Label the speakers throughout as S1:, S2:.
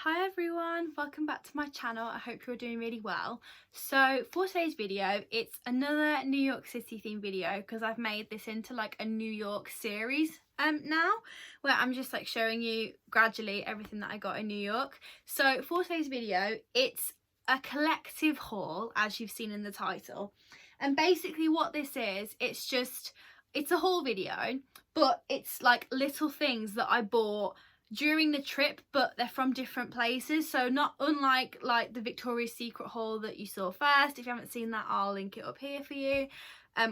S1: Hi everyone, welcome back to my channel. I hope you're doing really well. So for today's video, it's another New York City themed video because I've made this into like a New York series now, where I'm just like showing you gradually everything that I got in New York. So for today's video, it's a collective haul, as you've seen in the title. And basically what this is, it's a haul video, but it's like little things that I bought during the trip, but they're from different places, so not unlike like the Victoria's Secret haul that you saw first. If you haven't seen that, I'll link it up here for you,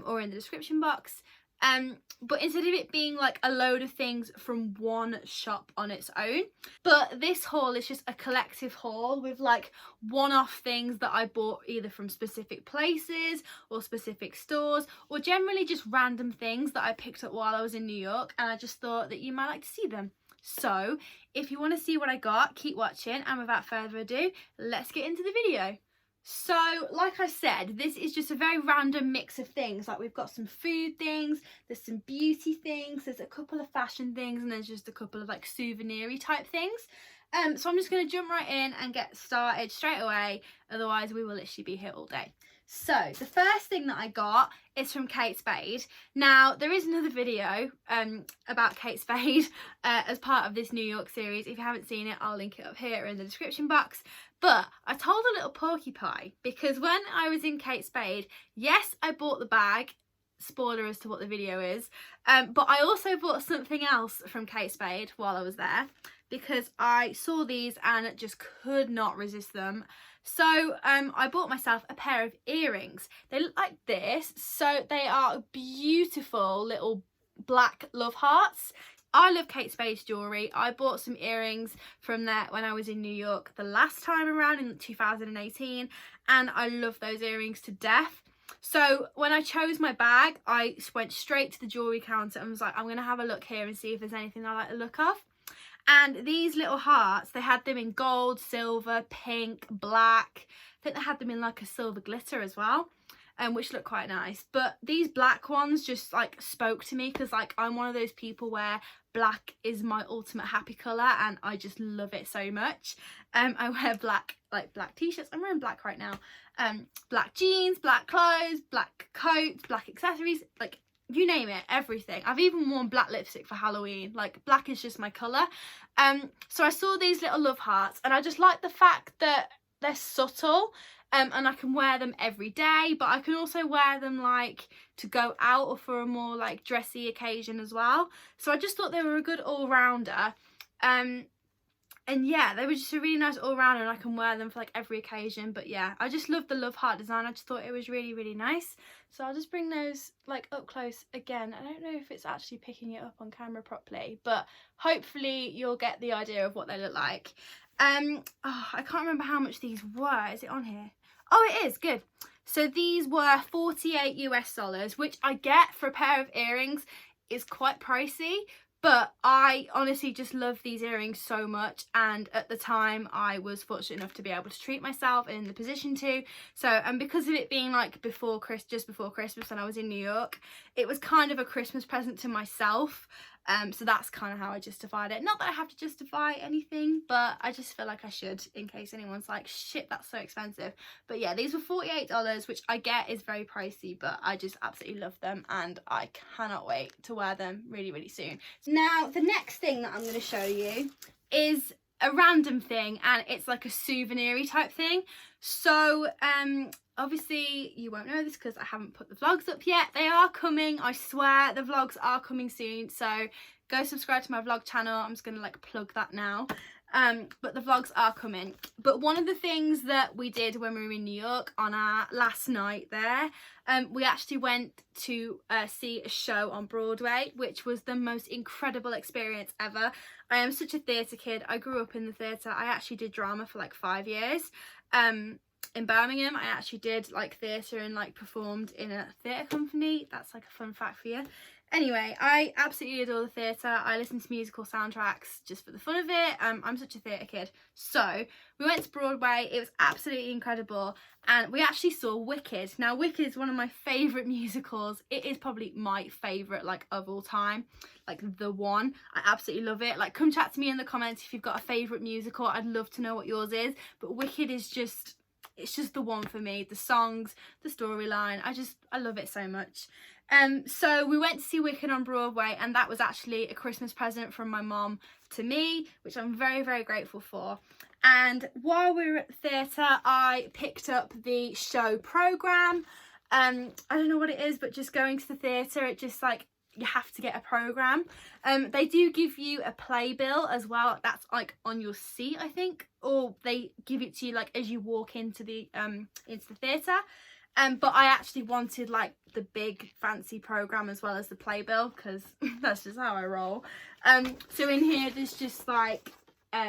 S1: or in the description box. But instead of it being like a load of things from one shop on its own, but this haul is just a collective haul with like one-off things that I bought either from specific places or specific stores, or generally just random things that I picked up while I was in New York, and I just thought that you might like to see them. So if you want to see what I got, keep watching, and without further ado, let's get into the video. So like I said, this is just a very random mix of things. Like we've got some food things, there's some beauty things, there's a couple of fashion things, and there's just a couple of like souvenir-y type things. So I'm just going to jump right in and get started straight away, otherwise we will literally be here all day. So the first thing that I got is from Kate Spade. Now there is another video about Kate Spade as part of this New York series. If you haven't seen it, I'll link it up here in the description box. But I told a little porcupine because when I was in Kate Spade, yes, I bought the bag. Spoiler as to what the video is, but I also bought something else from Kate Spade while I was there because I saw these and just could not resist them. So I bought myself a pair of earrings. They look like this, so they are beautiful little black love hearts. I love Kate Spade's jewellery. I bought some earrings from there when I was in New York the last time around in 2018, and I love those earrings to death. So when I chose my bag, I went straight to the jewellery counter and was like, I'm going to have a look here and see if there's anything I like the look of. And these little hearts, they had them in gold, silver, pink, black. I think they had them in like a silver glitter as well, which looked quite nice. But these black ones just like spoke to me because like I'm one of those people where black is my ultimate happy colour and I just love it so much. I wear black, like black t-shirts. I'm wearing black right now. Black jeans, black clothes, black coats, black accessories, like you name it, everything. I've even worn black lipstick for Halloween. Like black is just my colour. So I saw these little love hearts and I just like the fact that they're subtle, and I can wear them every day, but I can also wear them like to go out or for a more like dressy occasion as well. So I just thought they were a good all-rounder. And yeah, they were just a really nice all-rounder and I can wear them for like every occasion. But yeah, I just love the love heart design. I just thought it was really, really nice. So I'll just bring those like up close again. I don't know if it's actually picking it up on camera properly, but hopefully you'll get the idea of what they look like. Oh, I can't remember how much these were. Is it on here? Oh, it is. Good. So these were $48 US, which I get for a pair of earrings is quite pricey. But I honestly just love these earrings so much, and at the time I was fortunate enough to be able to treat myself and in the position to. So, and because of it being like just before Christmas when I was in New York, it was kind of a Christmas present to myself. So that's kind of how I justified it. Not that I have to justify anything, but I just feel like I should in case anyone's like, shit, that's so expensive. But yeah, these were $48, which I get is very pricey, but I just absolutely love them and I cannot wait to wear them really, really soon. Now, the next thing that I'm going to show you is a random thing, and it's like a souvenir-y type thing. So obviously you won't know this because I haven't put the vlogs up yet. They are coming, I swear the vlogs are coming soon, so go subscribe to my vlog channel. I'm just gonna like plug that now. But the vlogs are coming. But one of the things that we did when we were in New York on our last night there, we actually went to see a show on Broadway, which was the most incredible experience ever. I am such a theatre kid. I grew up in the theatre. I actually did drama for like 5 years. In Birmingham, I actually did like theatre and like performed in a theatre company. That's like a fun fact for you. Anyway, I absolutely adore the theatre. I listen to musical soundtracks just for the fun of it. I'm such a theatre kid. So we went to Broadway. It was absolutely incredible. And we actually saw Wicked. Now, Wicked is one of my favourite musicals. It is probably my favourite, like, of all time. Like, the one. I absolutely love it. Like, come chat to me in the comments if you've got a favourite musical. I'd love to know what yours is. But Wicked is just... it's just the one for me. The songs, the storyline, I love it so much. So we went to see Wicked on Broadway, and that was actually a Christmas present from my mom to me, which I'm very, very grateful for. And while we were at the theatre, I picked up the show programme. I don't know what it is, but just going to the theatre, it just like, you have to get a programme. They do give you a playbill as well. That's like on your seat, I think, or they give it to you like as you walk into the theatre. But I actually wanted like the big fancy programme as well as the playbill, because that's just how I roll. So in here there's just like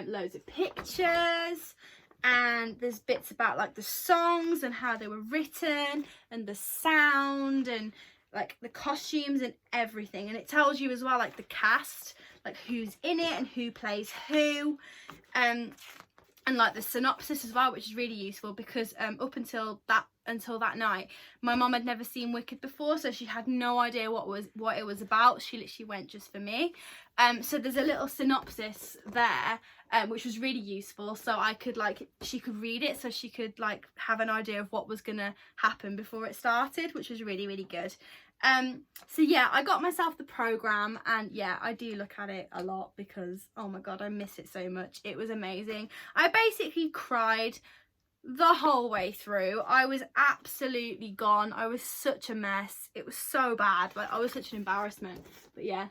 S1: loads of pictures, and there's bits about like the songs and how they were written and the sound and like the costumes and everything. And it tells you as well like the cast, like who's in it and who plays who, and like the synopsis as well, which is really useful because up until that night my mum had never seen Wicked before, so she had no idea what it was about. She literally went just for me. So there's a little synopsis there, which was really useful, so I could like, she could read it so she could like have an idea of what was gonna happen before it started, which was really, really good. So yeah, I got myself the programme, and yeah, I do look at it a lot because oh my god, I miss it so much. It was amazing. I basically cried the whole way through. I was absolutely gone. I was such a mess. It was so bad. Like, I was such an embarrassment. But yeah,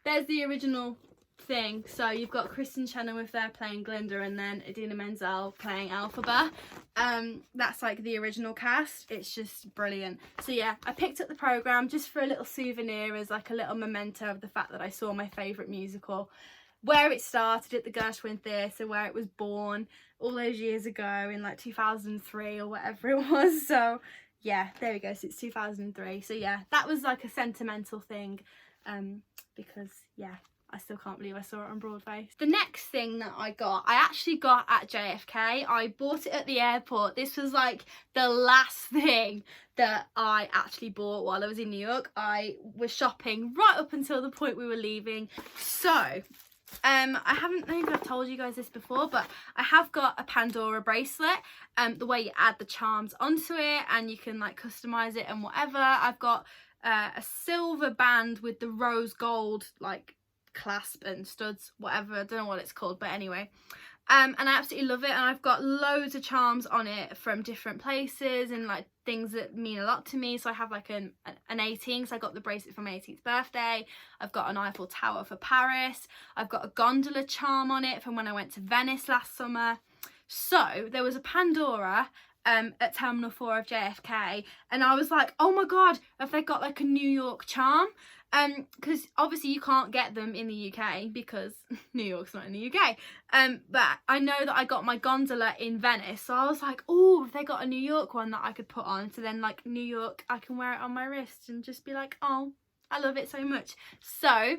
S1: there's the original thing. So you've got Kristen Chenoweth there playing Glinda, and then Idina Menzel playing Elphaba. That's like the original cast. It's just brilliant. So yeah, I picked up the programme just for a little souvenir, as like a little memento of the fact that I saw my favourite musical, where it started at the Gershwin Theatre, where it was born all those years ago in like 2003 or whatever it was. So yeah, there we go. So it's 2003. So yeah, that was like a sentimental thing, because yeah, I still can't believe I saw it on Broadway. The next thing that I actually got at JFK. I bought it at the airport. This was like the last thing that I actually bought while I was in New York. I was shopping right up until the point we were leaving. So I haven't know if I've told you guys this before, but I have got a Pandora bracelet. The way you add the charms onto it and you can like customize it and whatever. I've got a silver band with the rose gold like clasp and studs, whatever, I don't know what it's called, but anyway. And I absolutely love it, and I've got loads of charms on it from different places and like things that mean a lot to me. So I have like an 18th, so I got the bracelet for my 18th birthday. I've got an Eiffel Tower for Paris. I've got a gondola charm on it from when I went to Venice last summer. So there was a Pandora at Terminal 4 of JFK, and I was like, oh my god, have they got like a New York charm? Because obviously you can't get them in the UK because New York's not in the UK. But I know that I got my gondola in Venice, so I was like, oh, have they got a New York one that I could put on? So then like New York, I can wear it on my wrist and just be like, oh, I love it so much. So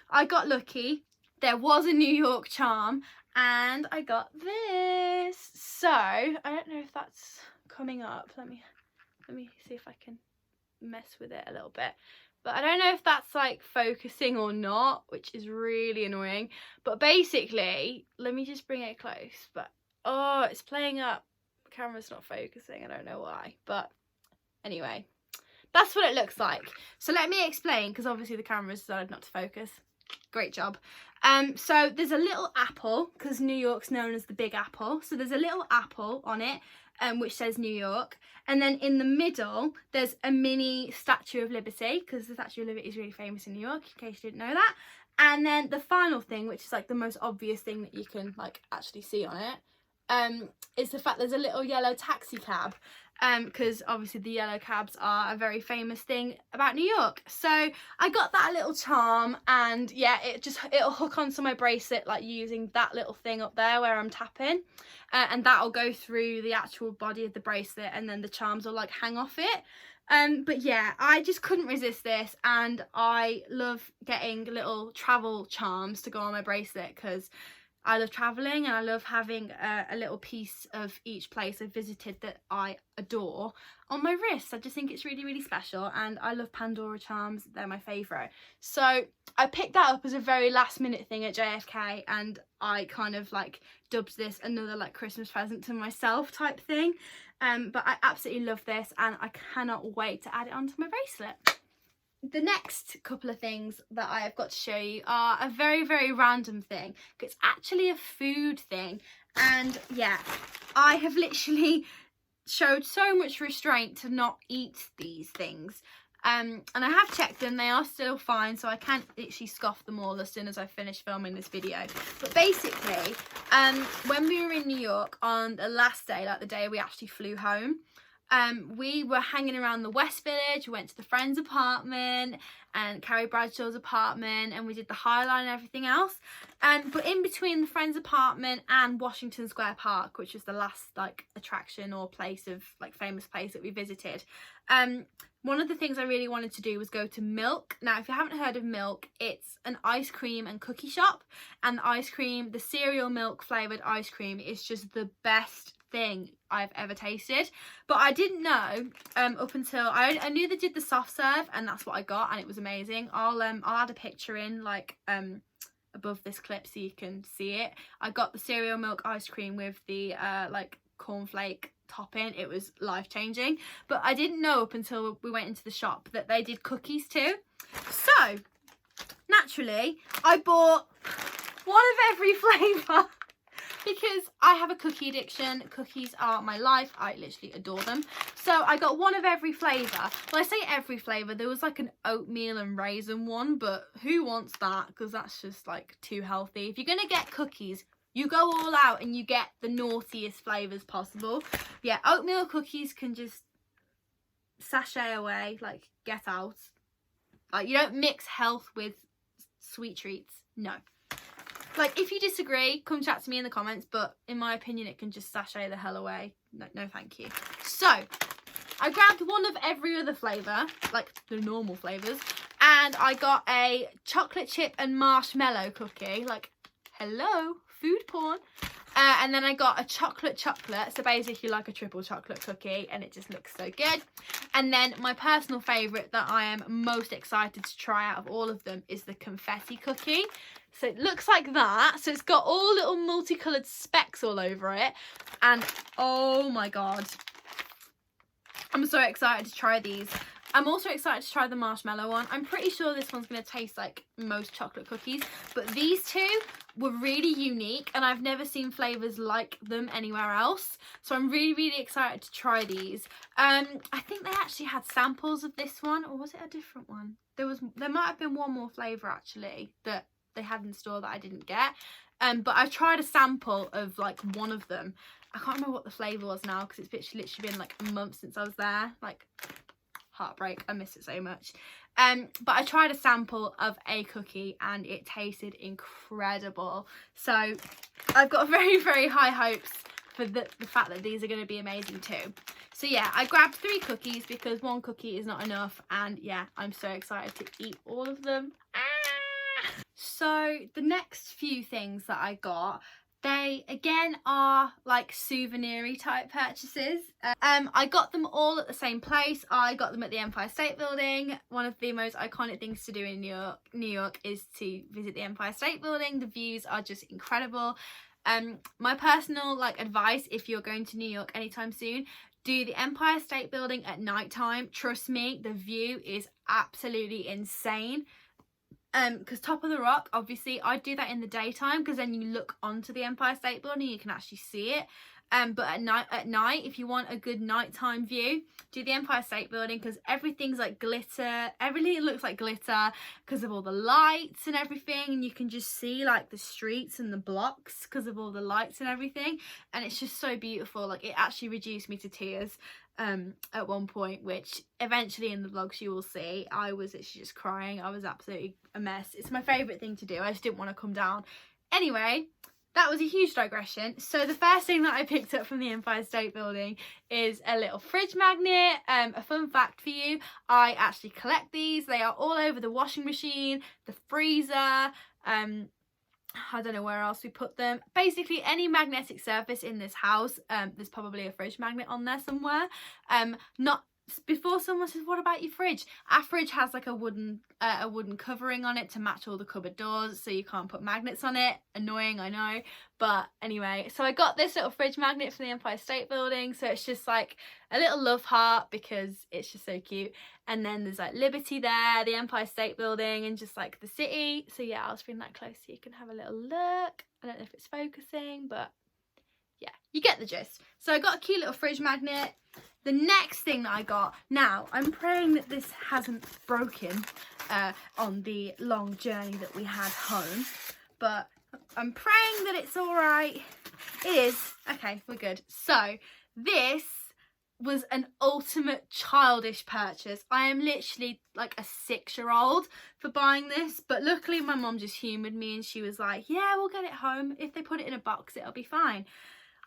S1: I got lucky. There was a New York charm and I got this. So I don't know if that's coming up. Let me see if I can mess with it a little bit. But I don't know if that's like focusing or not, which is really annoying. But basically, let me just bring it close. But oh, it's playing up. The camera's not focusing. I don't know why. But anyway, that's what it looks like. So let me explain, because obviously the camera's decided not to focus. Great job. So there's a little apple, because New York's known as the Big Apple. So there's a little apple on it, which says New York. And then in the middle, there's a mini Statue of Liberty, because the Statue of Liberty is really famous in New York, in case you didn't know that. And then the final thing, which is like the most obvious thing that you can like actually see on it, is the fact there's a little yellow taxi cab. Because obviously the yellow cabs are a very famous thing about New York. So I got that little charm, and yeah, it'll hook onto my bracelet like using that little thing up there where I'm tapping, and that'll go through the actual body of the bracelet, and then the charms will like hang off it. But yeah, I just couldn't resist this, and I love getting little travel charms to go on my bracelet because I love traveling and I love having a little piece of each place I've visited that I adore on my wrist. I just think it's really, really special, and I love Pandora charms. They're my favourite. So I picked that up as a very last minute thing at JFK, and I kind of like dubbed this another like Christmas present to myself type thing. But I absolutely love this, and I cannot wait to add it onto my bracelet. The next couple of things that I have got to show you are a very, very random thing. It's actually a food thing, and yeah, I have literally showed so much restraint to not eat these things, and I have checked them. They are still fine, so I can't literally scoff them all as soon as I finish filming this video. But basically, when we were in New York on the last day, like the day we actually flew home, we were hanging around the West Village. We went to the friend's apartment and Carrie Bradshaw's apartment, and we did the High Line and everything else. But in between the friend's apartment and Washington Square Park, which was the last like attraction or place of like famous place that we visited, one of the things I really wanted to do was go to Milk. Now, if you haven't heard of Milk, it's an ice cream and cookie shop, and the ice cream, the cereal milk flavoured ice cream, is just the best thing I've ever tasted. But I didn't know up until I knew they did the soft serve, and that's what I got, and it was amazing. I'll add a picture in like above this clip so you can see it. I got the cereal milk ice cream with the like cornflake topping. It was life-changing. But I didn't know up until we went into the shop that they did cookies too. So naturally I bought one of every flavour because I have a cookie addiction. Cookies are my life. I literally adore them. So I got one of every flavour. Well, I say every flavour. There was like an oatmeal and raisin one, but who wants that? Because that's just like too healthy. If you're going to get cookies, you go all out and you get the naughtiest flavours possible. Yeah, oatmeal cookies can just sashay away, like get out. Like, you don't mix health with sweet treats. No. Like, if you disagree, come chat to me in the comments, but in my opinion, it can just sashay the hell away. No thank you. So I grabbed one of every other flavour, like the normal flavours, and I got a chocolate chip and marshmallow cookie. Like, hello, food porn. And then I got a chocolate, so basically like a triple chocolate cookie, and it just looks so good. And then my personal favourite that I am most excited to try out of all of them is the confetti cookie. So it looks like that. So it's got all little multicoloured specks all over it. And oh my god, I'm so excited to try these. I'm also excited to try the marshmallow one. I'm pretty sure this one's going to taste like most chocolate cookies, but these two were really unique and I've never seen flavours like them anywhere else. So I'm really, really excited to try these. I think they actually had samples of this one, or was it a different one? There might have been one more flavour actually that they had in store that I didn't get. But I tried a sample of like one of them. I can't remember what the flavour was now because it's literally been like a month since I was there. Like, heartbreak, I miss it so much. But I tried a sample of a cookie and it tasted incredible. So I've got very, very high hopes for the fact that these are going to be amazing too. So yeah, I grabbed 3 cookies because 1 cookie is not enough, and yeah, I'm so excited to eat all of them. So the next few things that I got, they again are like souvenir-y type purchases. I got them all at the same place. I got them at the Empire State Building. One of the most iconic things to do in New York is to visit the Empire State Building. The views are just incredible. My personal like advice, if you're going to New York anytime soon, do the Empire State Building at night time. Trust me, the view is absolutely insane. Because Top of the Rock, obviously I'd do that in the daytime because then you look onto the Empire State Building, you can actually see it. But at night, if you want a good nighttime view, do the Empire State Building because everything's like glitter. Everything looks like glitter because of all the lights and everything, and you can just see like the streets and the blocks because of all the lights and everything, and it's just so beautiful. Like, it actually reduced me to tears at one point, which eventually in the vlogs you will see. I was actually just crying. I was absolutely a mess. It's my favourite thing to do. I just didn't want to come down. Anyway, that was a huge digression. So the first thing that I picked up from the Empire State Building is a little fridge magnet. A fun fact for you, I actually collect these. They are all over the washing machine, the freezer, I don't know where else we put them. Basically any magnetic surface in this house, there's probably a fridge magnet on there somewhere. Not before someone says, what about your fridge? Our fridge has like a wooden covering on it to match all the cupboard doors, so you can't put magnets on it. Annoying, I know. But anyway, so I got this little fridge magnet from the Empire State Building, so it's just like a little love heart because it's just so cute. And then there's like Liberty there, the Empire State Building, and just like the city. So yeah, I'll bring that close so you can have a little look. I don't know if it's focusing, but yeah, you get the gist. So I got a cute little fridge magnet. The next thing that I got, now I'm praying that this hasn't broken on the long journey that we had home, but I'm praying that it's all right. It is. Okay, we're good. So this was an ultimate childish purchase. I am literally like a 6-year-old for buying this, but luckily my mum just humoured me and she was like, yeah, we'll get it home. If they put it in a box, it'll be fine.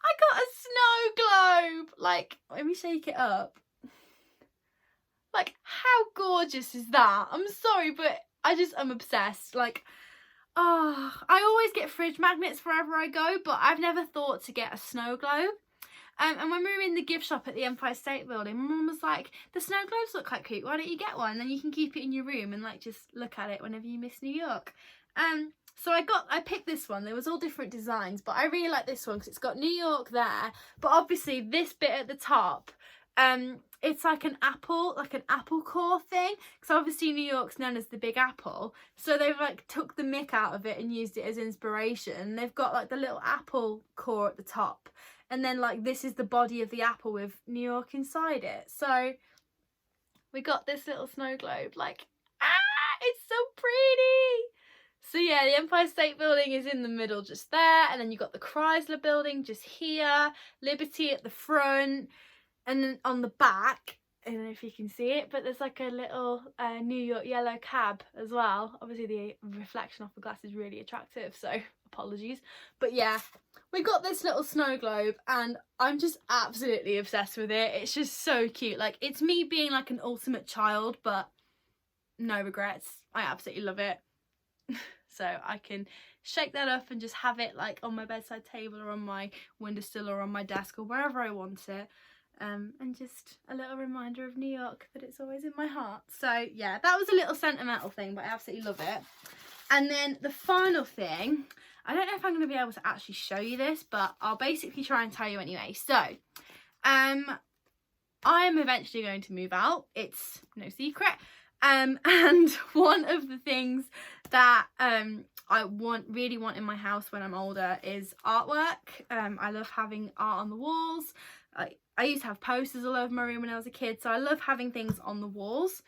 S1: I got a snow globe. Like, let me shake it up. Like, how gorgeous is that? I'm sorry, but I'm obsessed. Like, oh, I always get fridge magnets wherever I go, but I've never thought to get a snow globe. And when we were in the gift shop at the Empire State Building, my mum was like, the snow globes look quite cute. Why don't you get one? Then you can keep it in your room and like just look at it whenever you miss New York. So I picked this one. There was all different designs, but I really like this one because it's got New York there. But obviously this bit at the top, it's like an apple core thing. Because obviously New York's known as the Big Apple. So they've like took the mick out of it and used it as inspiration. They've got like the little apple core at the top. And then like this is the body of the apple with New York inside it. So we got this little snow globe. Like, it's so pretty. So yeah, the Empire State Building is in the middle just there, and then you've got the Chrysler Building just here, Liberty at the front, and then on the back, I don't know if you can see it, but there's like a little New York yellow cab as well. Obviously the reflection off the glass is really attractive, so apologies. But yeah, we got this little snow globe and I'm just absolutely obsessed with it. It's just so cute. Like, it's me being like an ultimate child, but no regrets. I absolutely love it. So I can shake that up and just have it like on my bedside table or on my windowsill or on my desk or wherever I want it. And just a little reminder of New York, that it's always in my heart. So yeah, that was a little sentimental thing, but I absolutely love it. And then the final thing, I don't know if I'm going to be able to actually show you this, but I'll basically try and tell you anyway. So I am eventually going to move out. It's no secret. And one of the things that I really want in my house when I'm older is artwork. I love having art on the walls. I used to have posters all over my room when I was a kid, so I love having things on the walls.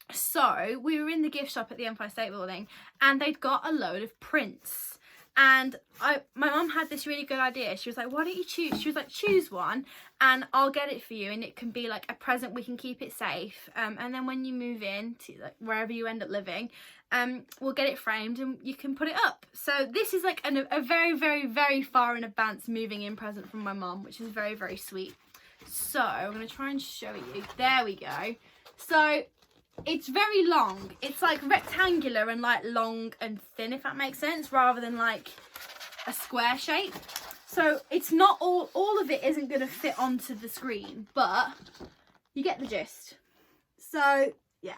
S1: So we were in the gift shop at the Empire State Building and they'd got a load of prints. And my mum had this really good idea. She was like, why don't you choose? She was like, choose one and I'll get it for you. And it can be like a present. We can keep it safe. And then when you move in to like wherever you end up living, we'll get it framed and you can put it up. So this is like a very, very, very far in advance moving in present from my mum, which is very, very sweet. So I'm going to try and show you. There we go. So it's very long. It's like rectangular and like long and thin, if that makes sense, rather than like a square shape. So it's not all of it isn't going to fit onto the screen, but you get the gist. So yeah,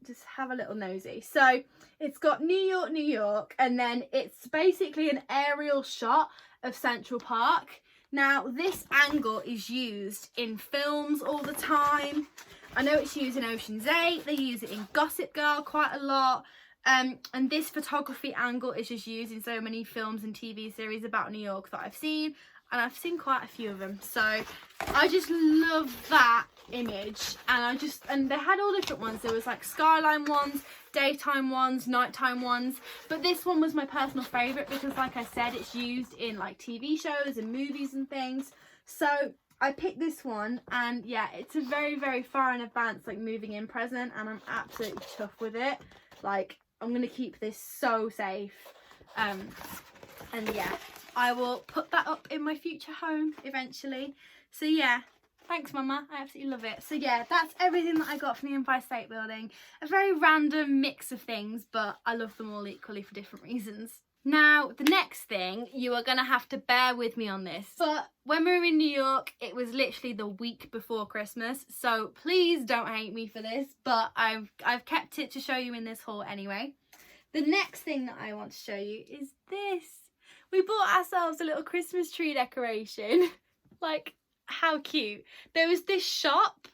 S1: just have a little nosy. So it's got New York, New York, and then it's basically an aerial shot of Central Park. Now this angle is used in films all the time. I know it's used in Ocean's 8, they use it in Gossip Girl quite a lot, and this photography angle is just used in so many films and TV series about New York that I've seen, and I've seen quite a few of them. So I just love that image, and they had all different ones. There was like skyline ones, daytime ones, nighttime ones, but this one was my personal favourite because, like I said, it's used in like TV shows and movies and things. So I picked this one, and yeah, it's a very, very far in advance, like moving in present, and I'm absolutely chuffed with it. Like, I'm going to keep this so safe. And yeah, I will put that up in my future home eventually. So yeah, thanks Mama, I absolutely love it. So yeah, that's everything that I got from the Empire State Building. A very random mix of things, but I love them all equally for different reasons. Now, the next thing, you are going to have to bear with me on this, but when we were in New York, it was literally the week before Christmas, so please don't hate me for this, but I've kept it to show you in this haul anyway. The next thing that I want to show you is this. We bought ourselves a little Christmas tree decoration. Like, how cute. There was this shop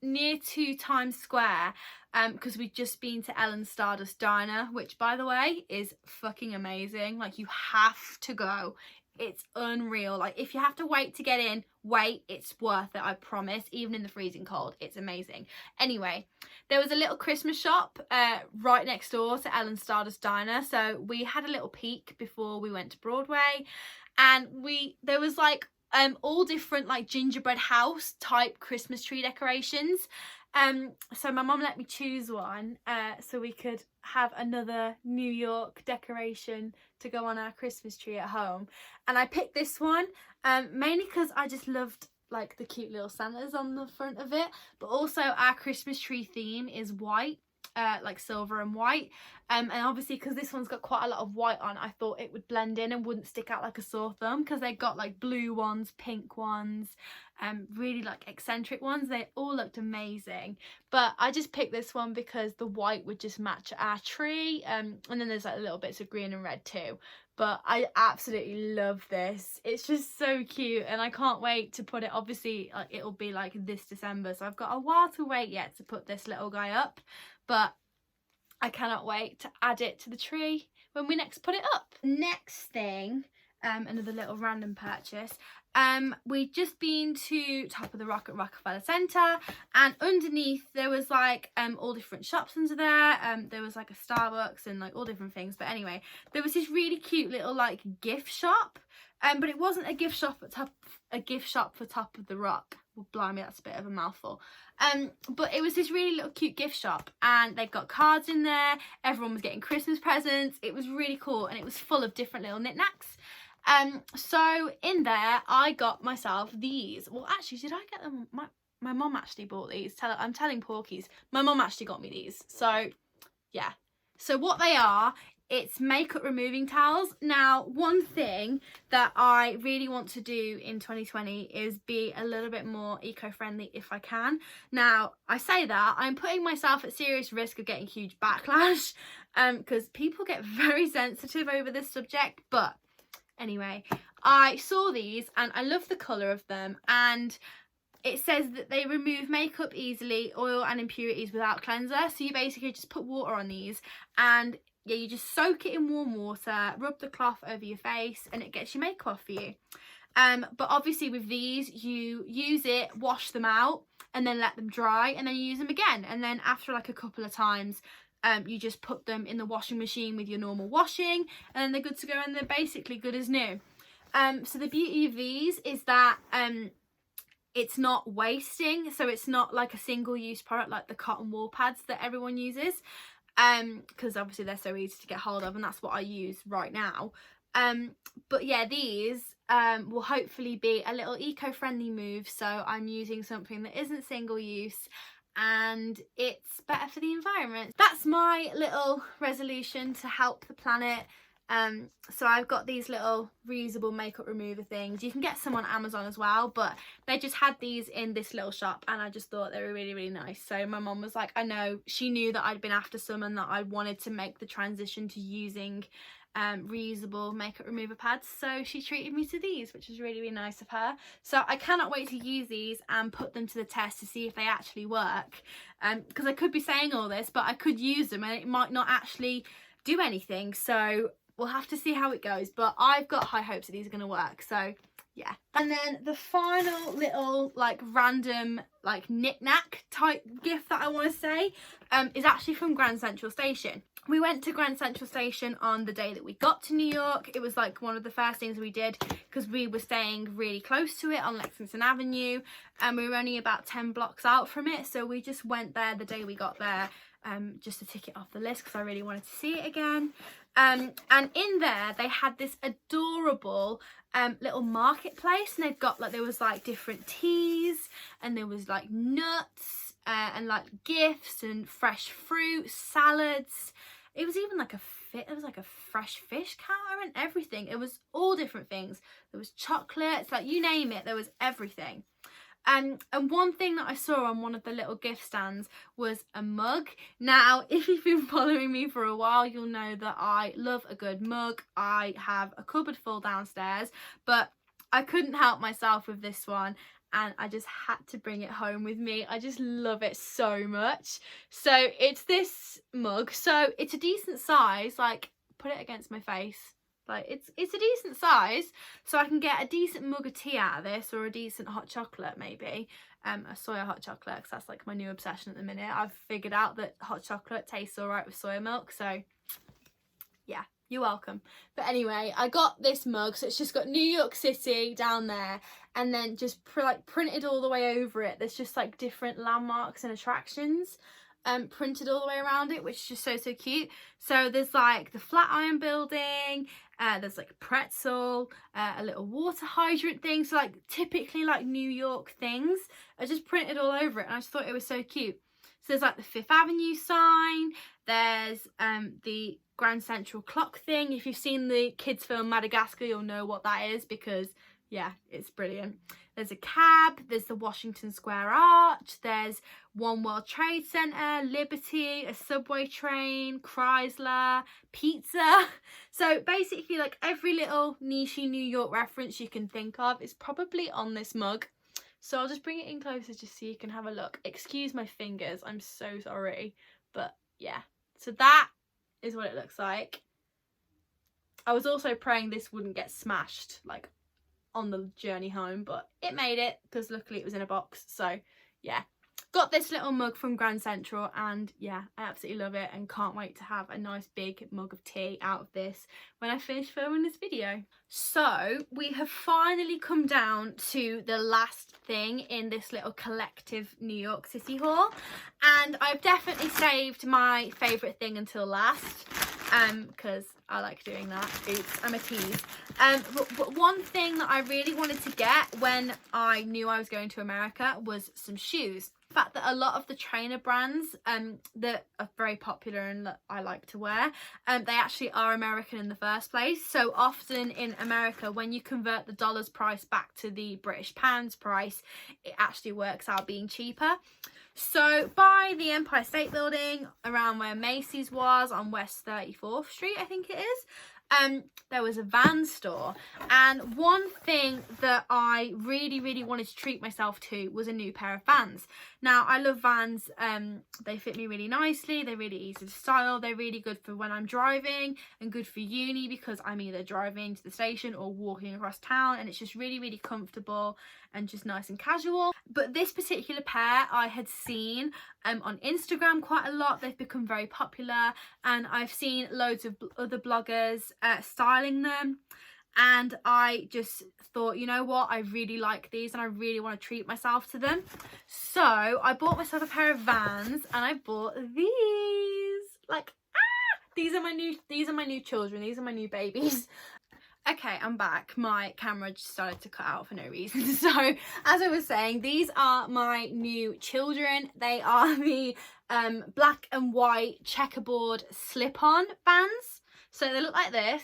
S1: near to Times Square because we'd just been to Ellen's Stardust Diner, which by the way is fucking amazing. Like, you have to go. It's unreal. Like, if you have to wait to get in, wait, it's worth it, I promise. Even in the freezing cold, it's amazing. Anyway, there was a little Christmas shop right next door to Ellen's Stardust Diner, so we had a little peek before we went to Broadway, and there was like all different like gingerbread house type Christmas tree decorations. So my mum let me choose one so we could have another New York decoration to go on our Christmas tree at home, and I picked this one mainly because I just loved like the cute little Santas on the front of it, but also our Christmas tree theme is white, like silver and white, and obviously because this one's got quite a lot of white on, I thought it would blend in and wouldn't stick out like a sore thumb, because they got like blue ones, pink ones, really like eccentric ones. They all looked amazing, but I just picked this one because the white would just match our tree, and then there's like little bits of green and red too. But I absolutely love this. It's just so cute, and I can't wait to put it. Obviously like it'll be like this December, so I've got a while to wait yet to put this little guy up, but I cannot wait to add it to the tree when we next put it up. Next thing, another little random purchase. We'd just been to Top of the Rock at Rockefeller Center, and underneath there was like all different shops under there. There was like a Starbucks and like all different things, but anyway, there was this really cute little like gift shop, but it wasn't a gift shop for Top of the Rock. Well, blimey, that's a bit of a mouthful. But it was this really little cute gift shop, and they've got cards in there. Everyone was getting Christmas presents. It was really cool, and it was full of different little knickknacks. So in there I got myself these. Well, actually, did I get them? My mum actually bought these. I'm telling Porkies, my mum actually got me these. So yeah, so what they are, it's makeup removing towels. Now, one thing that I really want to do in 2020 is be a little bit more eco-friendly if I can. Now, I say that, I'm putting myself at serious risk of getting huge backlash, because people get very sensitive over this subject, but anyway, I saw these and I love the colour of them, and it says that they remove makeup easily, oil and impurities without cleanser. So you basically just put water on these, and yeah, you just soak it in warm water, rub the cloth over your face, and it gets your makeup off for you. But obviously with these, you use it, wash them out, and then let them dry, and then you use them again. And then after like a couple of times, you just put them in the washing machine with your normal washing, and then they're good to go, and they're basically good as new. So the beauty of these is that it's not wasting, so it's not like a single-use product like the cotton wool pads that everyone uses, because obviously they're so easy to get hold of, and that's what I use right now. But yeah, these will hopefully be a little eco-friendly move, so I'm using something that isn't single-use, and it's better for the environment. That's my little resolution to help the planet. So I've got these little reusable makeup remover things. You can get some on Amazon as well, but they just had these in this little shop, and I just thought they were really, really nice. So my mum was like, I know, she knew that I'd been after some and that I wanted to make the transition to using reusable makeup remover pads, so she treated me to these, which was really, really nice of her. So I cannot wait to use these and put them to the test to see if they actually work, because I could be saying all this, but I could use them and it might not actually do anything, so we'll have to see how it goes. But I've got high hopes that these are going to work, so yeah. And then the final little like random like knick-knack type gift that I want to say is actually from Grand Central Station. We went to Grand Central Station on the day that we got to New York. It was like one of the first things we did because we were staying really close to it on Lexington Avenue, and we were only about 10 blocks out from it, so we just went there the day we got there, just to tick it off the list because I really wanted to see it again. And in there they had this adorable little marketplace, and they've got like, there was like different teas, and there was like nuts and like gifts and fresh fruit, salads. It was even like there was like a fresh fish counter and everything. It was all different things. There was chocolates, like you name it, there was everything. And one thing that I saw on one of the little gift stands was a mug. Now, if you've been following me for a while, you'll know that I love a good mug. I have a cupboard full downstairs, but I couldn't help myself with this one, and I just had to bring it home with me. I just love it so much. So it's this mug. So it's a decent size, like put it against my face. Like it's a decent size, so I can get a decent mug of tea out of this, or a decent hot chocolate maybe. A soya hot chocolate, because that's like my new obsession at the minute. I've figured out that hot chocolate tastes all right with soya milk, so yeah, you're welcome. But anyway, I got this mug, so it's just got New York City down there, and then just like printed all the way over it. There's just like different landmarks and attractions printed all the way around it, which is just so cute. So there's like the Flatiron Building, there's like pretzel, a little water hydrant thing, so like typically like New York things are just printed all over it, and I just thought it was so cute. So there's like the Fifth Avenue sign, there's the Grand Central clock thing. If you've seen the kids film Madagascar, you'll know what that is, because yeah, it's brilliant. There's a cab, there's the Washington Square Arch, there's One World Trade Center, Liberty, a subway train, Chrysler, pizza. So basically like every little nichey New York reference you can think of is probably on this mug. So I'll just bring it in closer just so you can have a look. Excuse my fingers, I'm so sorry. But yeah, so that is what it looks like. I was also praying this wouldn't get smashed like on the journey home, but it made it, because luckily it was in a box. So yeah, got this little mug from Grand Central, and yeah, I absolutely love it, and can't wait to have a nice big mug of tea out of this when I finish filming this video. So we have finally come down to the last thing in this little collective New York City haul, and I've definitely saved my favourite thing until last, because I like doing that. Oops, I'm a tease. But one thing that I really wanted to get when I knew I was going to America was some shoes. The fact that a lot of the trainer brands that are very popular and that I like to wear, they actually are American in the first place. So often in America, when you convert the dollar's price back to the British pounds price, it actually works out being cheaper. So by the Empire State Building, around where Macy's was on West 34th Street, I think it is, there was a Vans store, and one thing that I really wanted to treat myself to was a new pair of Vans. Now I love Vans, they fit me really nicely, they're really easy to style, they're really good for when I'm driving, and good for uni because I'm either driving to the station or walking across town, and it's just really comfortable and just nice and casual. But this particular pair I had seen on Instagram quite a lot. They've become very popular, and I've seen loads of other bloggers styling them, and I just thought, you know what, I really like these and I really want to treat myself to them. So I bought myself a pair of Vans, and I bought these. Like, these are my new children, these are my new babies. Okay, I'm back. My camera just started to cut out for no reason. So, as I was saying, these are my new children. They are the black and white checkerboard slip-on Vans. So they look like this.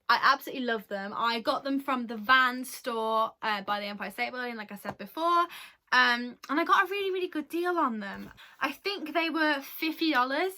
S1: I absolutely love them. I got them from the Vans store by the Empire State Building, like I said before. And I got a really good deal on them. I think they were $50.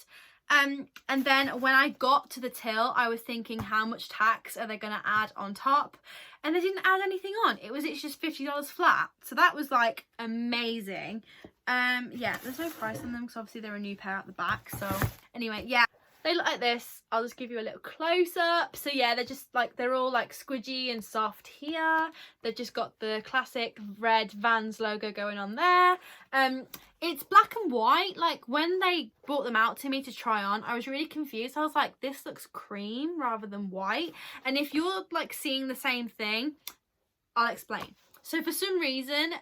S1: And then when I got to the till, I was thinking, how much tax are they going to add on top? And they didn't add anything on. It's just $50 flat. So that was like amazing. Yeah, there's no price on them because obviously they're a new pair at the back. So anyway, yeah, they look like this. I'll just give you a little close up. So yeah, they're just like, they're all like squidgy and soft here. They've just got the classic red Vans logo going on there. It's black and white. Like when they brought them out to me to try on, I was really confused. I was like, this looks cream rather than white. And if you're like seeing the same thing, I'll explain. So for some reason,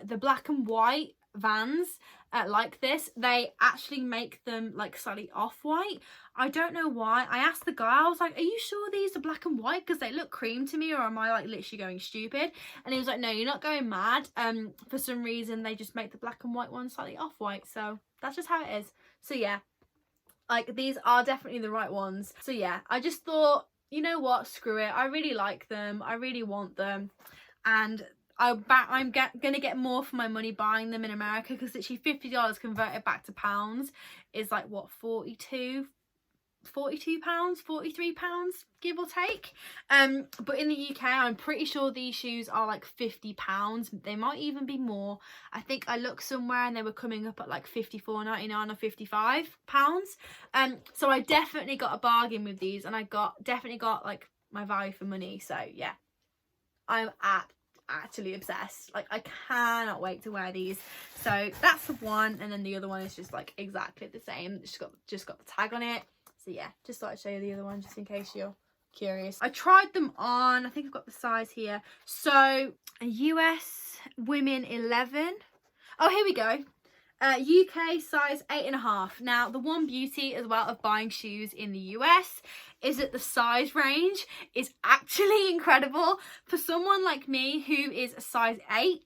S1: the black and white Vans like this. They actually make them like slightly off-white. I don't know why. I asked the guy, I was like, are you sure these are black and white, because they look cream to me, or am I like literally going stupid? And he was like, no, you're not going mad. For some reason they just make the black and white ones slightly off-white, so that's just how it is. So yeah, like these are definitely the right ones. So yeah, I just thought, you know what, screw it, I really like them, I really want them, and I'm gonna get more for my money buying them in America, because literally $50 converted back to pounds is like what, 42 pounds, 43 pounds, give or take. But in the UK I'm pretty sure these shoes are like 50 pounds. They might even be more. I think I looked somewhere and they were coming up at like 54.99 or 55 pounds. So I definitely got a bargain with these, and I definitely got like my value for money. So yeah, I'm actually obsessed. Like I cannot wait to wear these. So that's the one, and then the other one is just like exactly the same. It's just got the tag on it. So yeah, just thought I'd show you the other one just in case you're curious. I tried them on. I think I've got the size here. So a US women 11. Oh, here we go. UK size 8.5. Now the one beauty as well of buying shoes in the US is that the size range is actually incredible. For someone like me who is a size 8,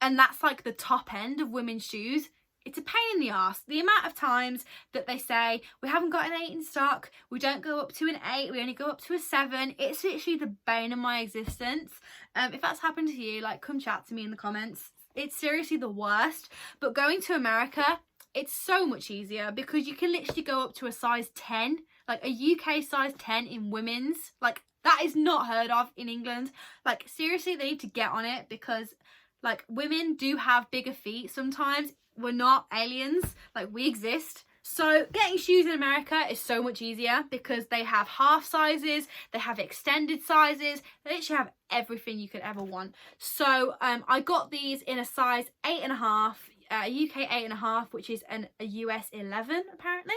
S1: and that's like the top end of women's shoes, it's a pain in the arse. The amount of times that they say, we haven't got an 8 in stock, we don't go up to an 8, we only go up to a 7. It's literally the bane of my existence. If that's happened to you, like, come chat to me in the comments. It's seriously the worst. But going to America, it's so much easier, because you can literally go up to a size 10, like a UK size 10 in women's. Like, that is not heard of in England. Like, seriously, they need to get on it, because like women do have bigger feet sometimes. We're not aliens, like we exist. So getting shoes in America is so much easier, because they have half sizes, they have extended sizes, they literally have everything you could ever want. So I got these in a size 8.5, UK 8.5, which is a US 11 apparently.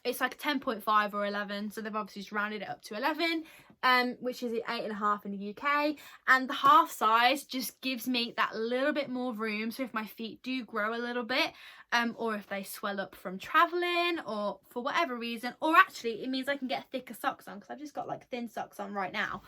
S1: It's like 10.5 or 11, so they've obviously just rounded it up to 11. Which is 8.5 in the UK, and the half size just gives me that little bit more room, so if my feet do grow a little bit, or if they swell up from traveling, or for whatever reason, or actually it means I can get thicker socks on, because I've just got like thin socks on right now,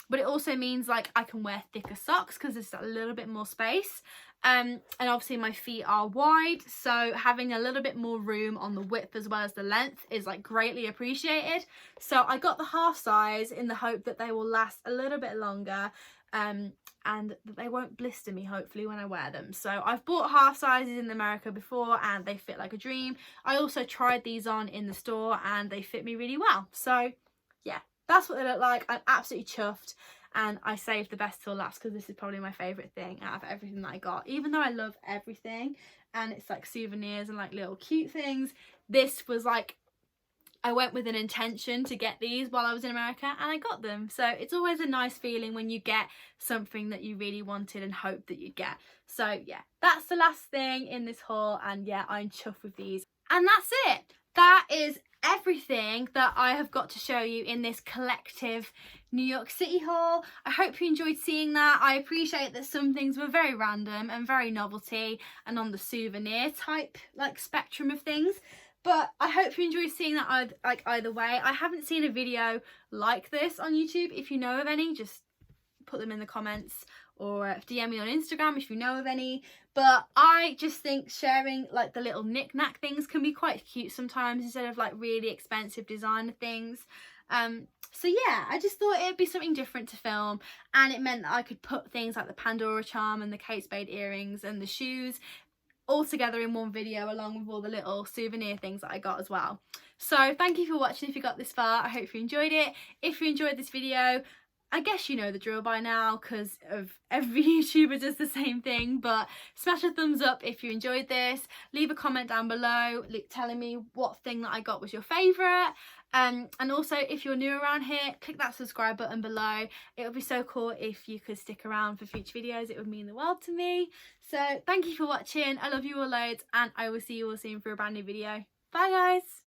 S1: but it also means like I can wear thicker socks because there's a little bit more space. And obviously my feet are wide, so having a little bit more room on the width as well as the length is like greatly appreciated. So I got the half size in the hope that they will last a little bit longer, and that they won't blister me hopefully when I wear them. So I've bought half sizes in America before and they fit like a dream. I also tried these on in the store and they fit me really well. So yeah, that's what they look like. I'm absolutely chuffed. And I saved the best till last, because this is probably my favourite thing out of everything that I got. Even though I love everything and it's like souvenirs and like little cute things, this was like, I went with an intention to get these while I was in America, and I got them. So it's always a nice feeling when you get something that you really wanted and hoped that you'd get. So yeah, that's the last thing in this haul, and yeah, I'm chuffed with these. And that's it. That is everything that I have got to show you in this collective New York City haul. I hope you enjoyed seeing that. I appreciate that some things were very random and very novelty and on the souvenir type like spectrum of things, but I hope you enjoyed seeing that either way. I haven't seen a video like this on YouTube. If you know of any, just put them in the comments, or DM me on Instagram if you know of any. But I just think sharing like the little knick-knack things can be quite cute sometimes, instead of like really expensive designer things. So yeah, I just thought it'd be something different to film, and it meant that I could put things like the Pandora charm and the Kate Spade earrings and the shoes all together in one video, along with all the little souvenir things that I got as well. So thank you for watching. If you got this far, I hope you enjoyed it. If you enjoyed this video, I guess you know the drill by now, because of every YouTuber does the same thing, but smash a thumbs up if you enjoyed this. Leave a comment down below telling me what thing that I got was your favourite. And also, if you're new around here, click that subscribe button below. It would be so cool if you could stick around for future videos. It would mean the world to me. So thank you for watching. I love you all loads, and I will see you all soon for a brand new video. Bye guys.